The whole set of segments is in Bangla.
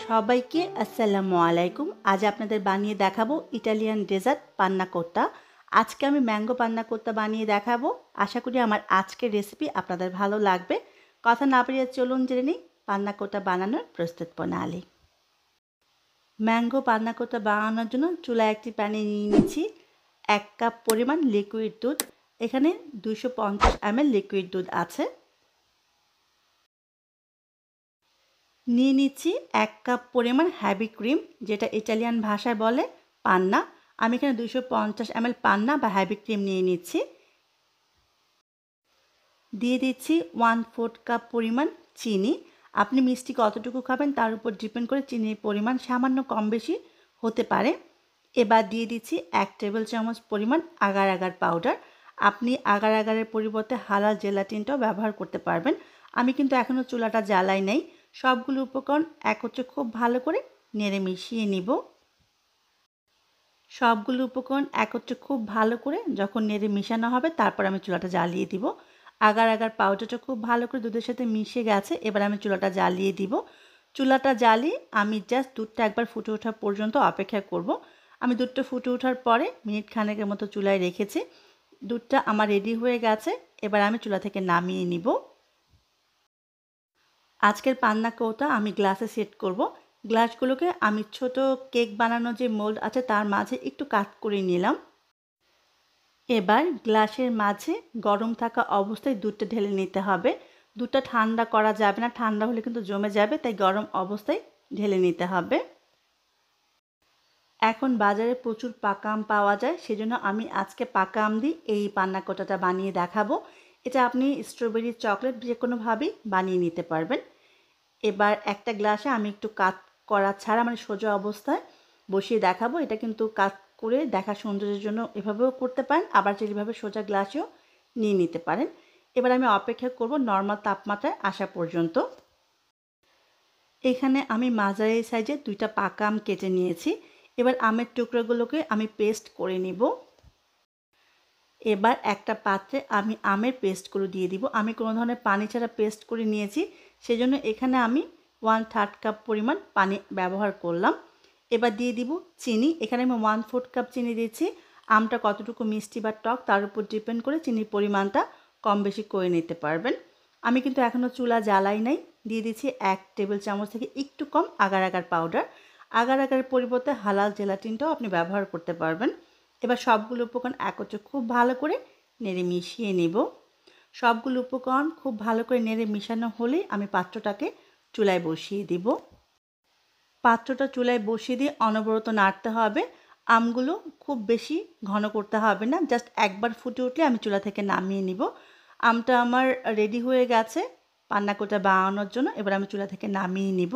সবাইকে আসসালামু আলাইকুম। আজ আপনাদের বানিয়ে দেখাবো ইটালিয়ান ডেজার্ট পান্না কোত্তা। আজকে আমি ম্যাঙ্গো পান্না কোত্তা বানিয়ে দেখাবো। আশা করি আমার আজকের রেসিপি আপনাদের ভালো লাগবে। কথা না বাড়িয়ে চলুন জেনে নিই পান্না কোত্তা বানানোর প্রস্তুত প্রণালী। ম্যাঙ্গো পান্না কোত্তা বানানোর জন্য চুলায় একটি প্যানে নিয়ে নিচ্ছি 1 কাপ পরিমাণ লিকুইড দুধ। এখানে 250 ml লিকুইড দুধ আছে। নিয়ে নিচ্ছি 1 কাপ পরিমাণ হেভি ক্রিম, যেটা ইটালিয়ান ভাষায় বলে পান্না। আমি এখানে 250 ml পান্না বা হেভি ক্রিম নিয়ে নিচ্ছি। দিয়ে দিচ্ছি 1/4 কাপ পরিমাণ চিনি। আপনি মিষ্টি কতটুকু খাবেন তার উপর ডিপেন্ড করে চিনির পরিমাণ সামান্য কম বেশি হতে পারে। এবার দিয়ে দিচ্ছি 1 টেবিল চামচ পরিমাণ আগার আগার পাউডার। আপনি আগার আগারের পরিবর্তে হালাল জেলাটিনটাও ব্যবহার করতে পারবেন। আমি কিন্তু এখনও চুলাটা জ্বালাই নাই। সবগুলো উপকরণ একত্রে খুব ভালো করে নেড়ে মিশিয়ে নিব। সবগুলো উপকরণ একত্রে খুব ভালো করে যখন নেড়ে মিশানো হবে তারপর আমি চুলাটা জ্বালিয়ে দিব। আগার আগার পাউডারটা খুব ভালো করে দুধের সাথে মিশে গেছে। এবার আমি চুলাটা জ্বালিয়ে দিব। চুলাটা জ্বালিয়ে আমি জাস্ট দুধটা একবার ফুটে ওঠা পর্যন্ত অপেক্ষা করব। আমি দুধটা ফুটে ওঠার পরে মিনিট খানেকের মতো চুলায় রেখেছি। দুধটা আমার রেডি হয়ে গেছে। এবার আমি চুলা থেকে নামিয়ে নিব। আজকের পান্না কোত্তা আমি গ্লাসে সেট করব। গ্লাসগুলোকে আমি ছোট কেক বানানোর যে মোল্ড আছে তার মাঝে একটু কাট করে নিলাম। এবার গ্লাসের মাঝে গরম থাকা অবস্থায় দুধটা ঢেলে নিতে হবে। দুধটা ঠান্ডা করা যাবে না, ঠান্ডা হলে কিন্তু জমে যাবে, তাই গরম অবস্থায় ঢেলে নিতে হবে। এখন বাজারে প্রচুর পাকা আম পাওয়া যায়, সেজন্য আমি আজকে পাকা আম দিয়ে এই পান্না কোত্তাটা বানিয়ে দেখাবো। এটা আপনি স্ট্রবেরি চকলেট যে কোনোভাবেই বানিয়ে নিতে পারবেন। এবার একটা গ্লাসে আমি একটু কাট করা ছাড়া মানে সোজা অবস্থায় বসিয়ে দেখাবো। এটা কিন্তু কাট করে দেখা সৌন্দর্যের জন্য এভাবেও করতে পারেন, আবার যেভাবে সোজা গ্লাসেও নিয়ে নিতে পারেন। এবার আমি অপেক্ষা করব নর্মাল তাপমাত্রায় আসা পর্যন্ত। এখানে আমি মাঝারি সাইজে 2টা পাকা আম কেটে নিয়েছি। এবার আমের টুকরোগুলোকে আমি পেস্ট করে নিব। এবার একটা পাত্রে আমি আমের পেস্টগুলো দিয়ে দিব। আমি কোনো ধরনের পানি ছাড়া পেস্ট করে নিয়েছি, সেজন্য এখানে আমি 1/3 কাপ পরিমাণ পানি ব্যবহার করলাম। এবার দিয়ে দিব চিনি। এখানে আমি 1/4 কাপ চিনি দিচ্ছি। আমটা কতটুকু মিষ্টি বা টক তার উপর ডিপেন্ড করে চিনির পরিমাণটা কম বেশি করে নিতে পারবেন। আমি কিন্তু এখনও চুলা জ্বালাই নাই। দিয়ে দিচ্ছি 1 টেবিল চামচ থেকে একটু কম আগার আগার পাউডার। আগার আগারের পরিবর্তে হালাল জেলাটিনটাও আপনি ব্যবহার করতে পারবেন। এবার সবগুলো উপকরণ একত্রে খুব ভালো করে নেড়ে মিশিয়ে নেব। সবগুলো উপকরণ খুব ভালো করে নেড়ে মিশানো হলেই আমি পাত্রটাকে চুলায় বসিয়ে দিব। পাত্রটা চুলায় বসিয়ে দিয়ে অনবরত নাড়তে হবে। আমগুলো খুব বেশি ঘন করতে হবে না, জাস্ট একবার ফুটে উঠলে আমি চুলা থেকে নামিয়ে নিব। আমটা আমার রেডি হয়ে গেছে পান্না কোত্তা বানানোর জন্য। এবার আমি চুলা থেকে নামিয়ে নিব।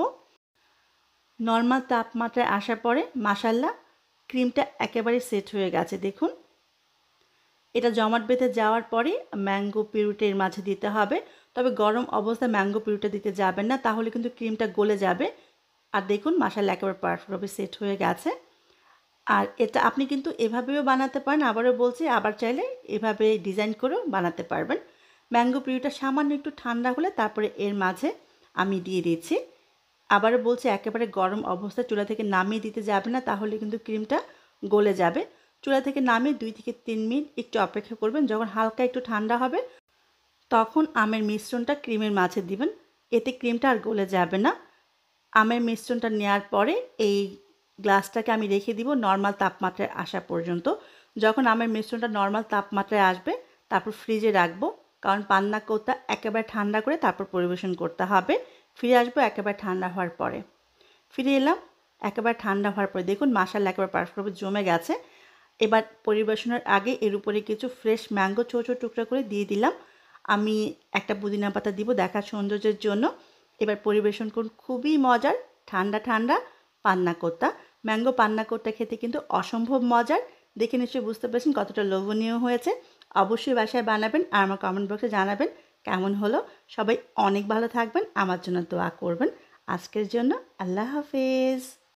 নর্মাল তাপমাত্রায় আসার পরে মাশাআল্লাহ ক্রিমটা একেবারে সেট হয়ে গেছে। দেখুন, এটা জমাট বেঁধে যাওয়ার পরে ম্যাঙ্গো পিউরিটার মাঝে দিতে হবে। তবে গরম অবস্থায় ম্যাঙ্গো পিউরিটা দিতে যাবেন না, তাহলে কিন্তু ক্রিমটা গলে যাবে। আর দেখুন মাশাআল্লাহ একেবারে পারফেক্টভাবে সেট হয়ে গেছে। আর এটা আপনি কিন্তু এভাবেও বানাতে পারেন, আবারও বলছি, আবার চাইলে এভাবে ডিজাইন করেও বানাতে পারবেন। ম্যাঙ্গো পিউরিটা সামান্য একটু ঠান্ডা হলে তারপরে এর মাঝে আমি দিয়ে দিচ্ছি। আবারও বলছি, একেবারে গরম অবস্থায় চুলা থেকে নামিয়ে দিতে যাবে না, তাহলে কিন্তু ক্রিমটা গলে যাবে। চুলা থেকে নামিয়ে 2 থেকে 3 মিনিট একটু অপেক্ষা করবেন। যখন হালকা একটু ঠান্ডা হবে তখন আমের মিশ্রণটা ক্রিমের মাঝে দিবেন, এতে ক্রিমটা আর গলে যাবে না। আমের মিশ্রণটা নেওয়ার পরে এই গ্লাসটাকে আমি রেখে দিব নর্মাল তাপমাত্রায় আসা পর্যন্ত। যখন আমের মিশ্রণটা নর্মাল তাপমাত্রায় আসবে তারপর ফ্রিজে রাখবো, কারণ পান্না কোত্তা একেবারে ঠান্ডা করে তারপর পরিবেশন করতে হবে। ফিরে আসবো একেবারে ঠান্ডা হওয়ার পরে। ফিরে এলাম একেবারে ঠান্ডা হওয়ার পরে। দেখুন মাশাআল্লাহ একেবারে পারফেক্টভাবে জমে গেছে। এবার পরিবেশনের আগে এর উপরে কিছু ফ্রেশ ম্যাঙ্গো ছোটো ছোটো টুকরা করে দিয়ে দিলাম। আমি একটা পুদিনা পাতা দিব দেখার সৌন্দর্যের জন্য। এবার পরিবেশন করুন খুবই মজার ঠান্ডা ঠান্ডা পান্না কোত্তা। ম্যাঙ্গো পান্না কোত্তা খেতে কিন্তু অসম্ভব মজার। দেখে নিশ্চয়ই বুঝতে পারছেন কতটা লোভনীয় হয়েছে। অবশ্যই বাসায় বানাবেন আর আমার কমেন্ট বক্সে জানাবেন কেমন হলো। সবাই অনেক ভালো থাকবেন, আমার জন্য দোয়া করবেন। আজকের জন্য আল্লাহ হাফেজ।